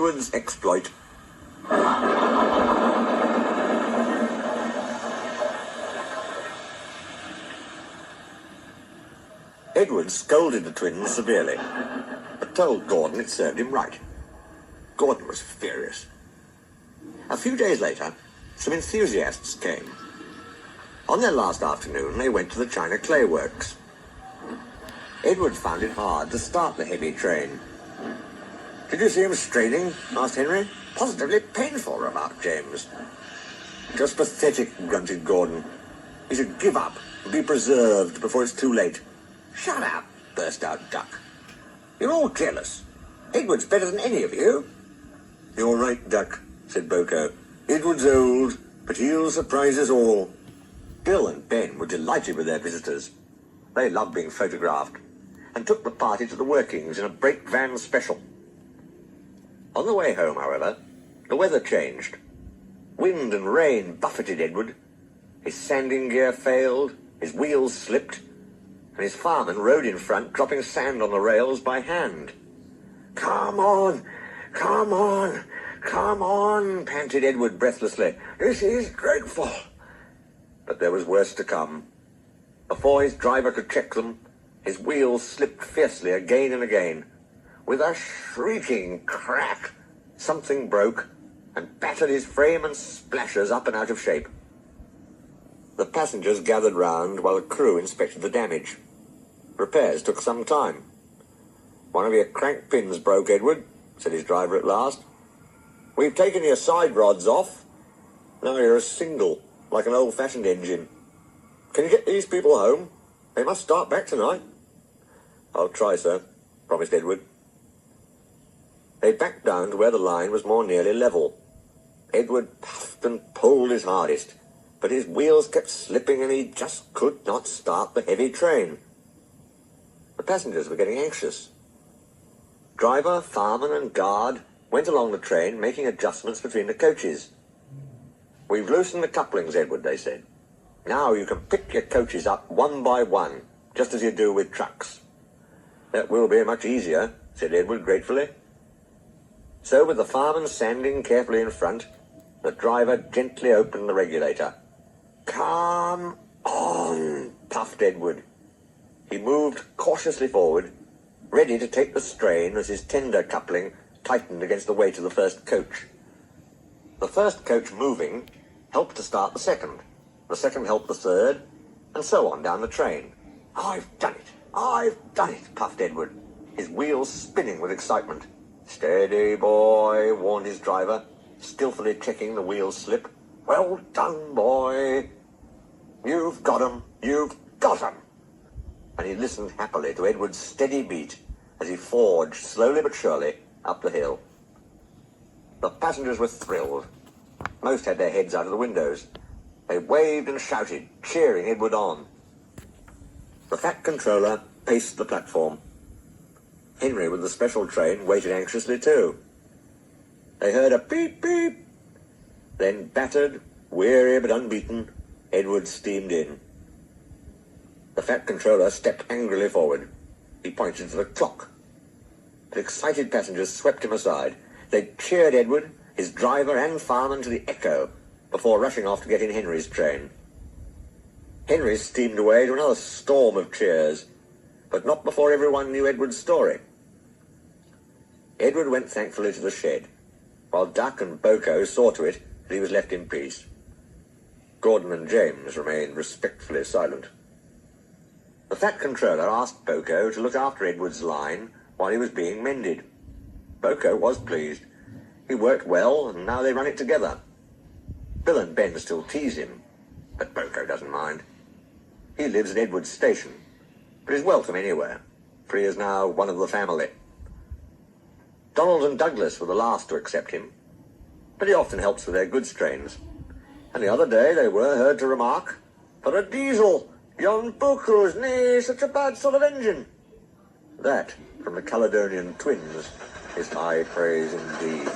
Edward's exploit. Edward scolded the twins severely, but told Gordon it served him right. Gordon was furious. A few days later, some enthusiasts came. On their last afternoon, they went to the China Clay Works. Edward found it hard to start the heavy train. "Did you see him straining?" asked Henry. "Positively painful," remarked James. "Just pathetic," grunted Gordon. "He should give up and be preserved before it's too late." "Shut up," burst out Duck. "You're all jealous. Edward's better than any of you." "You're right, Duck," said Boko. "Edward's old, but he'll surprise us all." Bill and Ben were delighted with their visitors. They loved being photographed and took the party to the workings in a brake van special. On the way home, however, the weather changed. Wind and rain buffeted Edward. His sanding gear failed, his wheels slipped, and his fireman rode in front, dropping sand on the rails by hand. "Come on, come on, come on," panted Edward breathlessly. "This is dreadful." But there was worse to come. Before his driver could check them, his wheels slipped fiercely again and again. With a shrieking crack, something broke and battered his frame and splashers up and out of shape. The passengers gathered round while the crew inspected the damage. Repairs took some time. "One of your crank pins broke, Edward," said his driver at last. "We've taken your side rods off. Now you're a single, like an old-fashioned engine. Can you get these people home? They must start back tonight." "I'll try, sir," promised Edward. They backed down to where the line was more nearly level. Edward puffed and pulled his hardest, but his wheels kept slipping and he just could not start the heavy train. The passengers were getting anxious. Driver, fireman and guard went along the train, making adjustments between the coaches. "We've loosened the couplings, Edward," they said. "Now you can pick your coaches up one by one, just as you do with trucks." "That will be much easier," said Edward gratefully. So, with the fireman sanding carefully in front, the driver gently opened the regulator. "Come on," puffed Edward. He moved cautiously forward, ready to take the strain as his tender coupling tightened against the weight of the first coach. The first coach moving helped to start the second helped the third, and so on down the train. "I've done it! I've done it!" puffed Edward, his wheels spinning with excitement. "Steady, boy," warned his driver, skillfully checking the wheel's slip. "Well done, boy. You've got 'em, you've got 'em." And he listened happily to Edward's steady beat as he forged slowly but surely up the hill. The passengers were thrilled. Most had their heads out of the windows. They waved and shouted, cheering Edward on. The Fat Controller paced the platform. Henry, with the special train, waited anxiously too. They heard a beep, beep. Then, battered, weary but unbeaten, Edward steamed in. The Fat Controller stepped angrily forward. He pointed to the clock. The excited passengers swept him aside. They cheered Edward, his driver and fireman to the echo before rushing off to get in Henry's train. Henry steamed away to another storm of cheers, but not before everyone knew Edward's story. Edward went thankfully to the shed, while Duck and Boko saw to it that he was left in peace. Gordon and James remained respectfully silent. The Fat Controller asked Boko to look after Edward's line while he was being mended. Boko was pleased. He worked well, and now they run it together. Bill and Ben still tease him, but Boko doesn't mind. He lives at Edward's station, but is welcome anywhere, for he is now one of the family. Donald and Douglas were the last to accept him, but he often helps with their goods trains. And the other day they were heard to remark, "For a diesel, yon Boko's nae such a bad sort of engine." That, from the Caledonian twins, is high praise indeed.